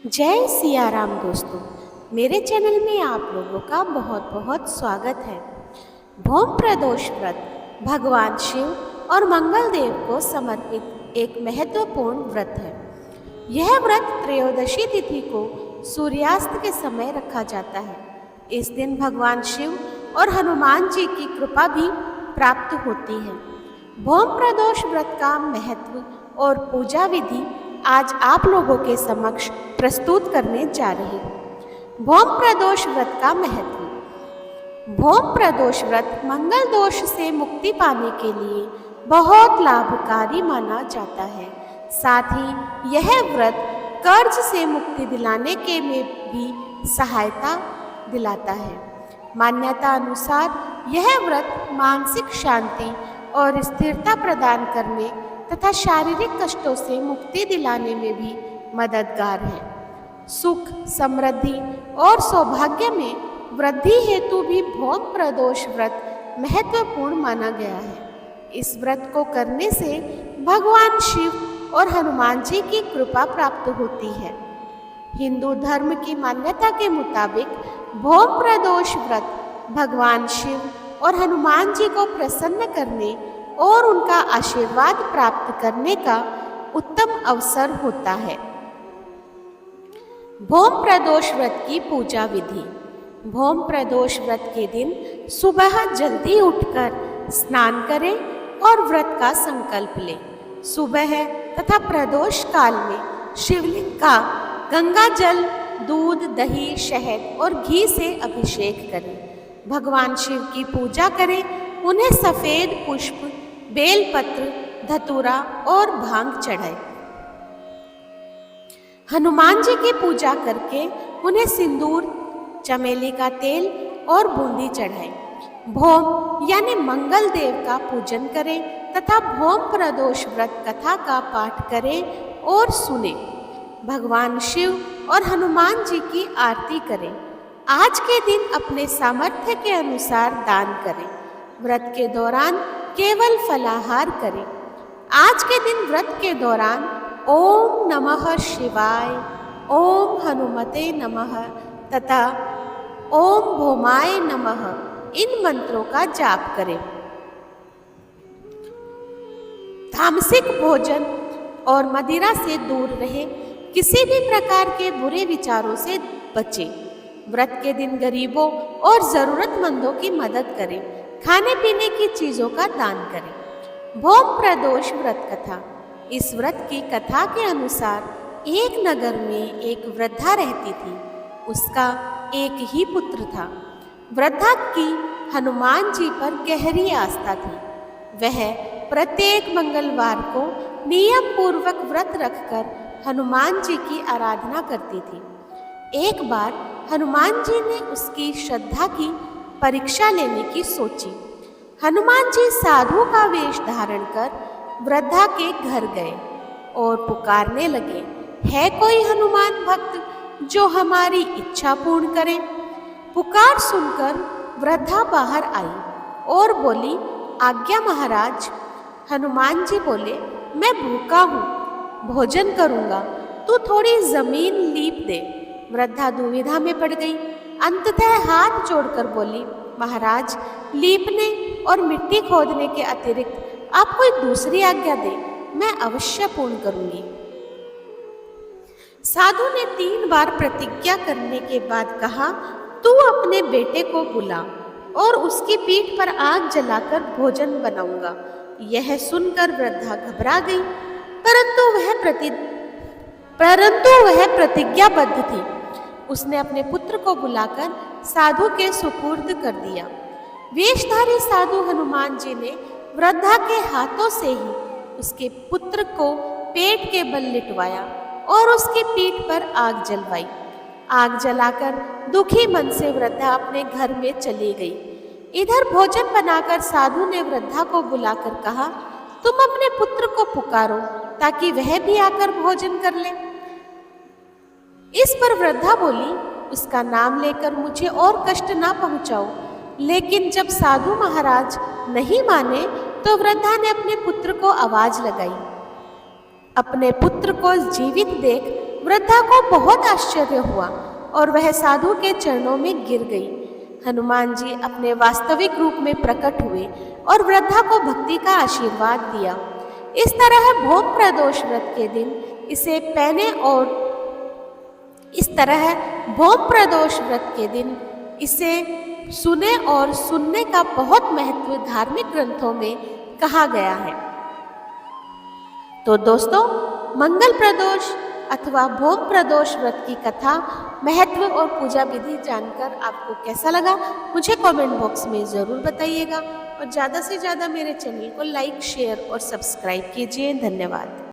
जय सिया राम दोस्तों। मेरे चैनल में आप लोगों का बहुत बहुत स्वागत है। भौम प्रदोष व्रत भगवान शिव और मंगल देव को समर्पित एक महत्वपूर्ण व्रत है। यह व्रत त्रयोदशी तिथि को सूर्यास्त के समय रखा जाता है। इस दिन भगवान शिव और हनुमान जी की कृपा भी प्राप्त होती है। भौम प्रदोष व्रत का महत्व और पूजा विधि आज आप लोगों के समक्ष प्रस्तुत करने जा रही हूँ। भौम प्रदोष व्रत का महत्व। भौम प्रदोष व्रत मंगल दोष से मुक्ति पाने के लिए बहुत लाभकारी माना जाता है। साथ ही यह व्रत कर्ज से मुक्ति दिलाने के में भी सहायता दिलाता है। मान्यता अनुसार यह व्रत मानसिक शांति और स्थिरता प्रदान करने तथा शारीरिक कष्टों से मुक्ति दिलाने में भी मददगार है। सुख, समृद्धि और सौभाग्य में वृद्धि हेतु भी भौम प्रदोष व्रत महत्वपूर्ण माना गया है। इस व्रत को करने से भगवान शिव और हनुमान जी की कृपा प्राप्त होती है। हिंदू धर्म की मान्यता के मुताबिक भौम प्रदोष व्रत भगवान शिव और हनुमान जी को प्रसन्न करने और उनका आशीर्वाद प्राप्त करने का उत्तम अवसर होता है। भौम प्रदोष व्रत की पूजा विधि। भौम प्रदोष व्रत के दिन सुबह जल्दी उठकर स्नान करें और व्रत का संकल्प लें। सुबह तथा प्रदोष काल में शिवलिंग का गंगा जल, दूध, दही, शहद और घी से अभिषेक करें। भगवान शिव की पूजा करें। उन्हें सफेद पुष्प, बेलपत्र, धतूरा और भांग चढ़ाएं। हनुमान जी की पूजा करके उन्हें सिंदूर, चमेली का तेल और बूंदी चढ़ाएं। भौम यानी मंगल देव का पूजन करें तथा भौम प्रदोष व्रत कथा का पाठ करें और सुने। भगवान शिव और हनुमान जी की आरती करें। आज के दिन अपने सामर्थ्य के अनुसार दान करें। व्रत के दौरान केवल फलाहार करें। आज के दिन व्रत के दौरान ओम नमः शिवाय, ओम हनुमते नमः तथा ओम भौमाय नमः इन मंत्रों का जाप करें। तामसिक भोजन और मदिरा से दूर रहें। किसी भी प्रकार के बुरे विचारों से बचें। व्रत के दिन गरीबों और जरूरतमंदों की मदद करें। खाने पीने की चीजों का दान करें। भौम प्रदोष व्रत कथा। इस व्रत की कथा के अनुसार एक नगर में एक वृद्धा रहती थी। उसका एक ही पुत्र था। वृद्धा की हनुमान जी पर गहरी आस्था थी। वह प्रत्येक मंगलवार को नियम पूर्वक व्रत रखकर हनुमान जी की आराधना करती थी। एक बार हनुमान जी ने उसकी श्रद्धा की परीक्षा लेने की सोची। हनुमान जी साधु का वेश धारण कर वृद्धा के घर गए और पुकारने लगे, है कोई हनुमान भक्त जो हमारी इच्छा पूर्ण करे? पुकार सुनकर वृद्धा बाहर आई और बोली, आज्ञा महाराज। हनुमान जी बोले, मैं भूखा हूँ, भोजन करूँगा, तू थोड़ी जमीन लीप दे। वृद्धा दुविधा में पड़ गई। अंततः हाथ जोड़कर बोली, महाराज, लीपने और मिट्टी खोदने के अतिरिक्त आप कोई दूसरी आज्ञा दे, मैं अवश्य पूर्ण करूंगी। साधु ने 3 बार प्रतिज्ञा करने के बाद कहा, तू अपने बेटे को बुला और उसकी पीठ पर आग जलाकर भोजन बनाऊंगा। यह सुनकर वृद्धा घबरा गई, परंतु वह प्रतिज्ञाबद्ध थी। उसने अपने पुत्र को बुलाकर साधु के सुपुर्द कर दिया। वेशधारी साधु हनुमान जी ने वृद्धा के हाथों से ही उसके पुत्र को पेट के बल लिटवाया और उसकी पीठ पर आग जलवाई। आग जलाकर दुखी मन से वृद्धा अपने घर में चली गई। इधर भोजन बनाकर साधु ने वृद्धा को बुलाकर कहा, तुम अपने पुत्र को पुकारो ताकि वह भी आकर भोजन कर ले। इस पर वृद्धा बोली, उसका नाम लेकर मुझे और कष्ट ना पहुंचाओ। लेकिन जब साधु महाराज नहीं माने तो वृद्धा ने अपने पुत्र को आवाज लगाई। अपने पुत्र को जीवित देख वृद्धा को बहुत आश्चर्य हुआ और वह साधु के चरणों में गिर गई। हनुमान जी अपने वास्तविक रूप में प्रकट हुए और वृद्धा को भक्ति का आशीर्वाद दिया। इस तरह भोग प्रदोष व्रत के दिन इसे सुने और सुनने का बहुत महत्व धार्मिक ग्रंथों में कहा गया है। तो दोस्तों, मंगल प्रदोष अथवा भोग प्रदोष व्रत की कथा, महत्व और पूजा विधि जानकर आपको कैसा लगा, मुझे कमेंट बॉक्स में ज़रूर बताइएगा और ज़्यादा से ज़्यादा मेरे चैनल को लाइक, शेयर और सब्सक्राइब कीजिए। धन्यवाद।